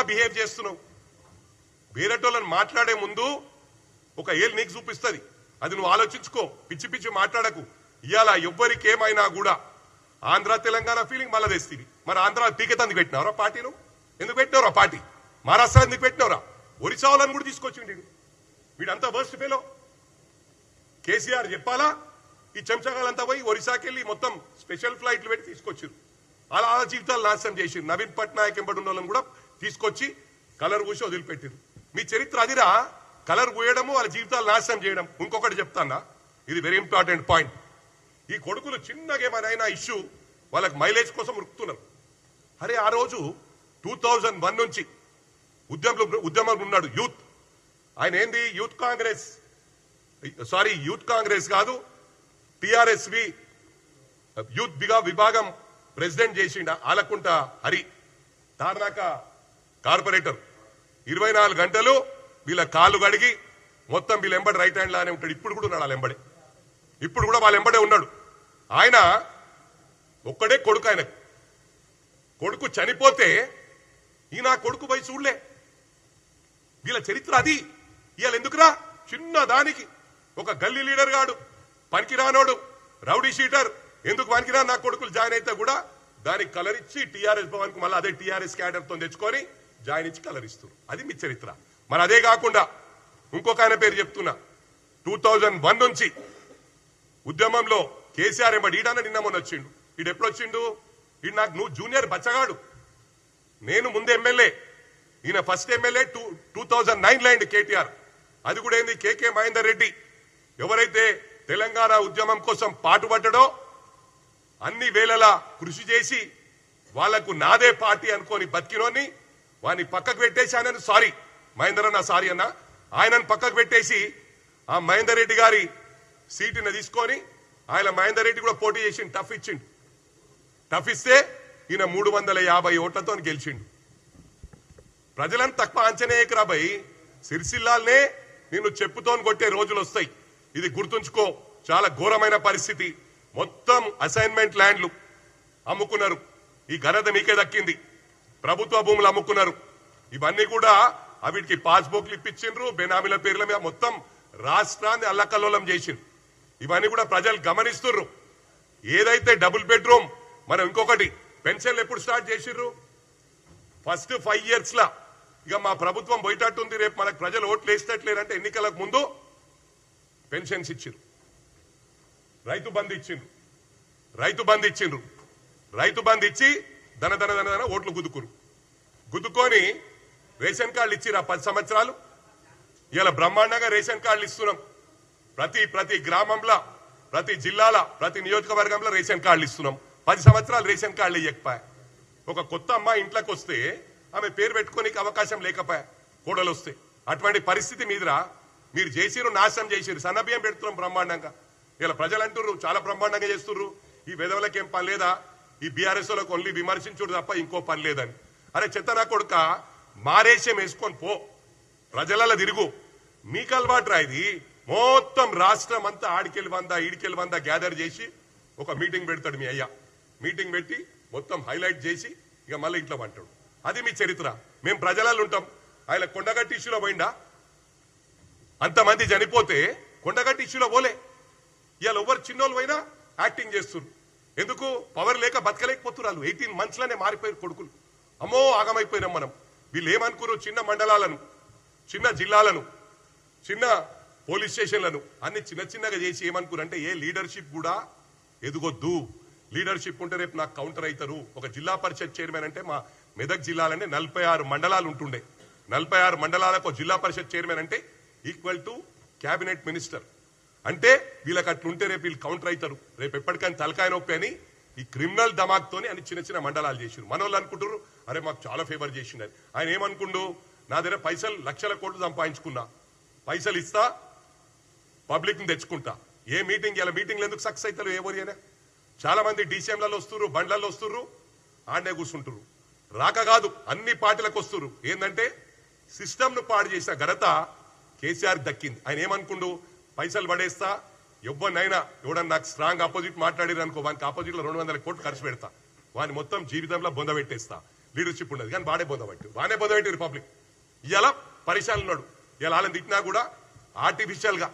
Behave చేస్తున్నావు. వేరేటోళ్ళని మాట్లాడే ముందు ఒక ఏళ్ళు నీకు చూపిస్తుంది, అది నువ్వు ఆలోచించుకో. పిచ్చి పిచ్చి మాట్లాడకు. ఇవాళ ఎవ్వరికేమైనా కూడా ఆంధ్ర తెలంగాణ ఫీలింగ్ మళ్ళా తెస్తుంది. మరి ఆంధ్ర పీకెత్ ఎందుకు పెట్టినవరా పార్టీను? ఎందుకు పెట్టినవరా పార్టీ? మహారాష్ట్ర ఎందుకు పెట్టినవరా? ఒరిస్సా వాళ్ళని కూడా తీసుకొచ్చిండు వీడంతా వర్స్ట్ ఫెలో. కేసీఆర్ చెప్పాలా? ఈ చెంచగాలంతా పోయి ఒరిస్సాకి వెళ్ళి మొత్తం స్పెషల్ ఫ్లైట్లు పెట్టి తీసుకొచ్చారు. అలా జీవితాలు నాశనం చేసిరు. నవీన్ పట్నాయక్ ఎంబడి ఉన్న వాళ్ళని కూడా తీసుకొచ్చి కలర్ పూసి వదిలిపెట్టారు. మీ చరిత్ర అదిరా, కలర్ పూయడము, వాళ్ళ జీవితాలు నాశనం చేయడం. ఇంకొకటి చెప్తానా, ఇది వెరీ ఇంపార్టెంట్ పాయింట్. ఈ కొడుకులు చిన్నగా ఏమైనా ఇష్యూ వాళ్ళకి మైలేజ్ కోసం ఉరుకుతున్నారు. అరే ఆ రోజు 2001 నుంచి ఉద్యమంలో ఉన్నాడు యూత్. ఆయన ఏంది యూత్ కాంగ్రెస్ కాదు, టిఆర్ఎస్వి యూత్ విభాగం ప్రెసిడెంట్ చేసిండ ఆలకుంట హరి, తార్నాక కార్పొరేటర్. 24 గంటలు వీళ్ళ కాళ్ళు కడిగి మొత్తం వీళ్ళ ఎంబడి రైట్ హ్యాండ్ లానే ఉంటాడు. ఇప్పుడు కూడా ఉన్నాడు వాళ్ళ ఎంబడే, ఇప్పుడు కూడా వాళ్ళ ఎంబడే ఉన్నాడు. ఆయన ఒక్కడే కొడుకు. ఆయనకు కొడుకు చనిపోతే ఈయన కొడుకు పోయి చూడలే. వీళ్ళ చరిత్ర అది. ఇవాళ ఎందుకురా చిన్న దానికి ఒక గల్లీ లీడర్ గాడు, పనికిరానోడు, రౌడీ షీటర్, ఎందుకు పనికిరా నా కొడుకులు జాయిన్ అయితే కూడా దానికి కలర్ ఇచ్చి టీఆర్ఎస్ భవన్ కు మళ్ళీ అదే టీఆర్ఎస్ క్యాడర్ తో తెచ్చుకొని జాయిన్ ఇచ్చి కలర్ ఇస్తారు. అది మీ చరిత్ర. మరి అదే కాకుండా ఇంకొక ఆయన పేరు చెప్తున్నా, 2001 నుంచి ఉద్యమంలో కేసీఆర్ ఎంబడి ఈడన్న నిన్న మొన్న వచ్చిండు. ఈడు ఎప్పుడు వచ్చిండు? ఈడు నాకు నువ్వు జూనియర్ బచ్చగాడు, నేను ముందు ఎమ్మెల్యే, ఈయన ఫస్ట్ ఎమ్మెల్యే 2009 అయింది కేటీఆర్. అది కూడా ఏంది కేకే మహేందర్ రెడ్డి ఎవరైతే తెలంగాణ ఉద్యమం కోసం పాటుపడ్డాడో అన్ని వేళలా కృషి చేసి వాళ్లకు నాదే పార్టీ అనుకోని బతికినోని వాడిని పక్కకు పెట్టేసి ఆయనను సారీ మహేందర్ అన్న సారీ అన్న ఆయనను పక్కకు పెట్టేసి ఆ మహేందర్ రెడ్డి గారి సీటుని తీసుకొని ఆయన మహేందర్ రెడ్డి కూడా పోటీ చేసి టఫ్ ఇచ్చిండు. టఫ్ ఇస్తే ఈయన 350 ఓట్లతో గెలిచిండు. ప్రజలను తక్కువ అంచనా భయ్, సిరిసిల్లాల్నే నిన్ను చెప్పుతోని కొట్టే రోజులు వస్తాయి. ఇది గుర్తుంచుకో. చాలా ఘోరమైన పరిస్థితి. మొత్తం అసైన్మెంట్ ల్యాండ్లు అమ్ముకున్నారు. ఈ ఘనత మీకే దక్కింది. ప్రభుత్వ భూములు అమ్ముకున్నారు. ఇవన్నీ కూడా వీటికి పాస్బుక్లు ఇప్పించిండ్రు, బెనామీల పేర్ల మీద మొత్తం రాష్ట్రాన్ని అల్లకల్లోలం చేసిండ్రు. ఇవన్నీ కూడా ప్రజలు గమనిస్తున్నారు. ఏదైతే డబుల్ బెడ్రూమ్, మనం ఇంకొకటి పెన్షన్లు ఎప్పుడు స్టార్ట్ చేసిర్రు? ఫస్ట్ 5 years లా ఇక మా ప్రభుత్వం పోయేటట్టుంది, రేపు మనకు ప్రజలు ఓట్లు వేసేటట్లేరంటే ఎన్నికలకు ముందు పెన్షన్స్ ఇచ్చిండ్రు, రైతు బంధు ఇచ్చిండ్రు. రైతు బంధు ఇచ్చి ధన ఓట్లు గుద్దుకొని రేషన్ కార్డులు ఇచ్చిరా 10 సంవత్సరాలు. ఇలా బ్రహ్మాండంగా రేషన్ కార్డులు ఇస్తున్నాం. ప్రతి గ్రామంలో, ప్రతి జిల్లాల, ప్రతి నియోజకవర్గంలో రేషన్ కార్డులు ఇస్తున్నాం. 10 సంవత్సరాలు రేషన్ కార్డులు ఇవ్వకపోయా. ఒక కొత్త అమ్మాయి ఇంట్లోకి వస్తే ఆమె పేరు పెట్టుకోనికి అవకాశం లేకపోయా కోడలు వస్తే. అటువంటి పరిస్థితి మీదరా మీరు చేసిరు, నాశనం చేసిరు. సన్నబియ్యం పెడుతున్నాం బ్రహ్మాండంగా. ఇలా ప్రజలు అంటుర్రు చాలా బ్రహ్మాండంగా చేస్తుర్రు, ఈ వెధవలకి ఏం పని లేదా, ఈ బీఆర్ఎస్ వాళ్ళకి ఓన్లీ విమర్శించుడు తప్ప ఇంకో పని లేదని. అరే చెత్తనా కొడుక, మారేషం వేసుకొని పో, ప్రజలలో తిరుగు. మీకు అలవాటు రా ఇది. మొత్తం రాష్ట్రం అంతా ఆడికెళ్ళి 100 ఈడికెళ్ళి 100 గ్యాదర్ చేసి ఒక మీటింగ్ పెడతాడు మీ అయ్యా. మీటింగ్ పెట్టి మొత్తం హైలైట్ చేసి ఇక మళ్ళీ ఇంట్లో అంటాడు. అది మీ చరిత్ర. మేము ప్రజలలో ఉంటాం. ఆయన కొండగట్టి ఇష్యూలో పోయిందా? అంతమంది చనిపోతే కొండగట్టి ఇష్యూలో పోలే. ఇవాళ ఎవరు చిన్నోళ్ళు పోయినా యాక్టింగ్ చేస్తున్నారు. ఎందుకు? పవర్ లేక బతకలేకపోతున్నారు. 18 months లోనే మారిపోయారు కొడుకులు. అమ్మో ఆగమైపోయినాం మనం. వీళ్ళు ఏమనుకున్నారు? చిన్న మండలాలను, చిన్న జిల్లాలను, చిన్న పోలీస్ స్టేషన్లను అన్ని చిన్నగా చేసి ఏమనుకున్నారంటే ఏ లీడర్షిప్ కూడా ఎదుగొద్దు. లీడర్షిప్ ఉంటే రేపు నాకు కౌంటర్ అవుతారు. ఒక జిల్లా పరిషత్ చైర్మన్ అంటే మా మెదక్ జిల్లాలోనే 46 మండలాలు ఉంటుండే. 46 మండలాలకు జిల్లా పరిషత్ చైర్మన్ అంటే ఈక్వల్ టు క్యాబినెట్ మినిస్టర్. అంటే వీళ్ళకి అట్లుంటే రేపు వీళ్ళు కౌంటర్ అవుతారు. రేపు ఎప్పటికైనా తలకాయ నొప్పి అని ఈ క్రిమినల్ దమాక్తోని అని చిన్న మండలాలు చేసిరు. మన వాళ్ళు అనుకుంటారు అరే మాకు చాలా ఫేవర్ చేసిండని. ఆయన ఏమనుకుండు? నా దగ్గర పైసలు లక్షల కోట్లు సంపాదించుకున్నా, పైసలు ఇస్తా, పబ్లిక్ ని తెచ్చుకుంటా. ఏ మీటింగ్ ఇలా మీటింగ్లు ఎందుకు సక్సెస్ అవుతారు? ఎవరు అయినా చాలా మంది డీసీఎంలలో వస్తున్నారు, బండ్లలో వస్తున్నారు, ఆడనే కూర్చుంటారు. రాక కాదు అన్ని పార్టీలకు వస్తున్నారు. ఏంటంటే సిస్టమ్ ను పాడు చేసిన ఘనత కేసీఆర్ దక్కింది. ఆయన ఏమనుకుండు? పైసలు పడేస్తా, ఎవరినైనా ఎవడన్నా నాకు స్ట్రాంగ్ ఆపోజిట్ మాట్లాడారు అనుకో, వానికి ఆపోజిట్ లో 200 కోట్లు ఖర్చు పెడతా, వాని మొత్తం జీవితంలో బొంద పెట్టేస్తా. లీడర్షిప్ ఉండదు, కానీ బానే పొందబట్టి రిపబ్లిక్ ఇలా పరిశాలు ఉన్నాడు. ఇలా వాళ్ళని తిట్టినా కూడా ఆర్టిఫిషియల్ గా